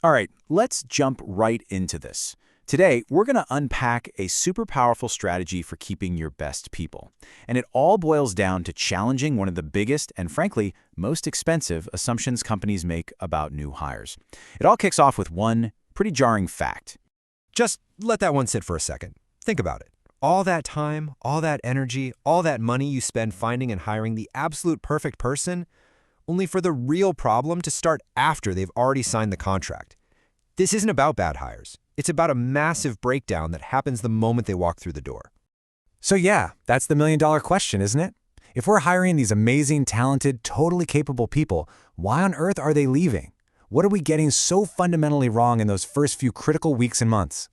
All right, let's jump right into this. Today, we're going to unpack a super powerful strategy for keeping your best people. And it all boils down to challenging one of the biggest and, frankly, most expensive assumptions companies make about new hires. It all kicks off with one pretty jarring fact. Just let that one sit for a second. Think about it. All that time, all that energy, all that money you spend finding and hiring the absolute perfect person, only for the real problem to start after they've already signed the contract. This isn't about bad hires. It's about a massive breakdown that happens the moment they walk through the door. So yeah, that's the million-dollar question, isn't it? If we're hiring these amazing, talented, totally capable people, why on earth are they leaving? What are we getting so fundamentally wrong in those first few critical weeks and months?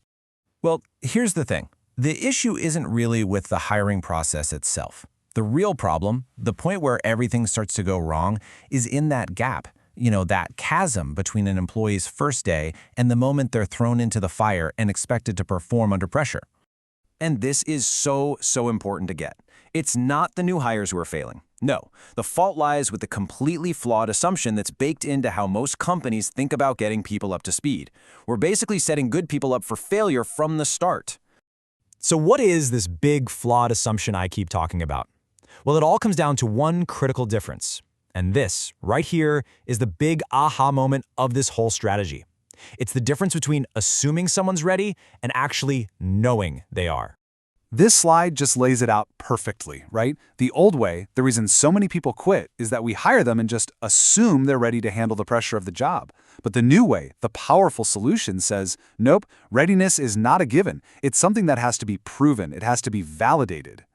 Well, here's the thing. The issue isn't really with the hiring process itself. The real problem, the point where everything starts to go wrong, is in that gap. That chasm between an employee's first day and the moment they're thrown into the fire and expected to perform under pressure. And this is so important to get. It's not the new hires who are failing. No, the fault lies with the completely flawed assumption that's baked into how most companies think about getting people up to speed. We're basically setting good people up for failure from the start. So what is this big, flawed assumption I keep talking about? Well, it all comes down to one critical difference. And this, right here, is the big aha moment of this whole strategy. It's the difference between assuming someone's ready and actually knowing they are. This slide just lays it out perfectly, right? The old way, the reason so many people quit is that we hire them and just assume they're ready to handle the pressure of the job. But the new way, the powerful solution says, nope, readiness is not a given. It's something that has to be proven. It has to be validated.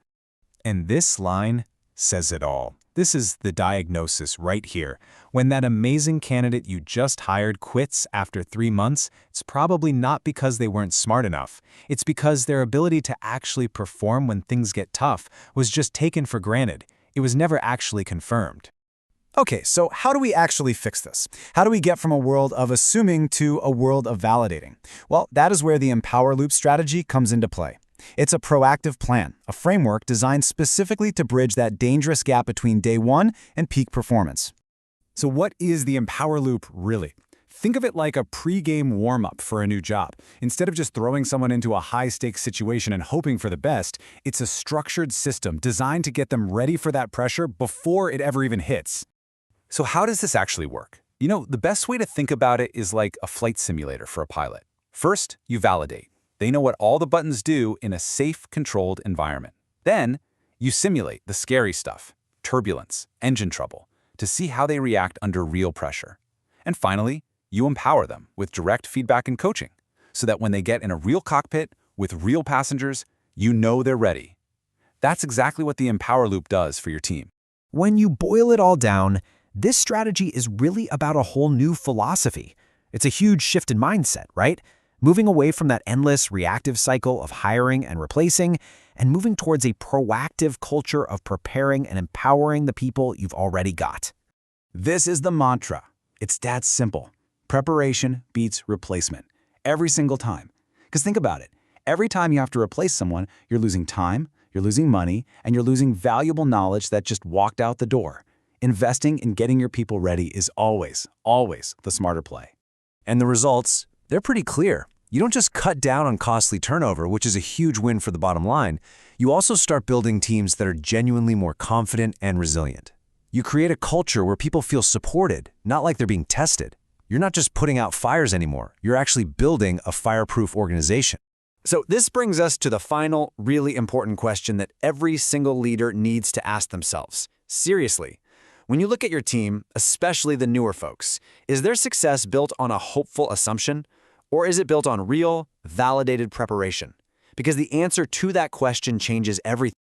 And this line says it all. This is the diagnosis right here. When that amazing candidate you just hired quits after 3 months, it's probably not because they weren't smart enough. It's because their ability to actually perform when things get tough was just taken for granted. It was never actually confirmed. Okay, so how do we actually fix this? How do we get from a world of assuming to a world of validating? Well, that is where the Empower Loop strategy comes into play. It's a proactive plan, a framework designed specifically to bridge that dangerous gap between day one and peak performance. So what is the Empower Loop really? Think of it like a pre-game warm-up for a new job. Instead of just throwing someone into a high-stakes situation and hoping for the best, it's a structured system designed to get them ready for that pressure before it ever even hits. So how does this actually work? The best way to think about it is like a flight simulator for a pilot. First, you validate. They know what all the buttons do in a safe, controlled environment. Then, you simulate the scary stuff, turbulence, engine trouble, to see how they react under real pressure. And finally, you empower them with direct feedback and coaching, so that when they get in a real cockpit with real passengers, you know they're ready. That's exactly what the Empower Loop does for your team. When you boil it all down, this strategy is really about a whole new philosophy. It's a huge shift in mindset, right? Moving away from that endless reactive cycle of hiring and replacing, and moving towards a proactive culture of preparing and empowering the people you've already got. This is the mantra. It's that simple. Preparation beats replacement. Every single time. Because think about it. Every time you have to replace someone, you're losing time, you're losing money, and you're losing valuable knowledge that just walked out the door. Investing in getting your people ready is always the smarter play. And the results, they're pretty clear. You don't just cut down on costly turnover, which is a huge win for the bottom line. You also start building teams that are genuinely more confident and resilient. You create a culture where people feel supported, not like they're being tested. You're not just putting out fires anymore. You're actually building a fireproof organization. So this brings us to the final, really important question that every single leader needs to ask themselves. Seriously, when you look at your team, especially the newer folks, is their success built on a hopeful assumption? Or is it built on real, validated preparation? Because the answer to that question changes everything.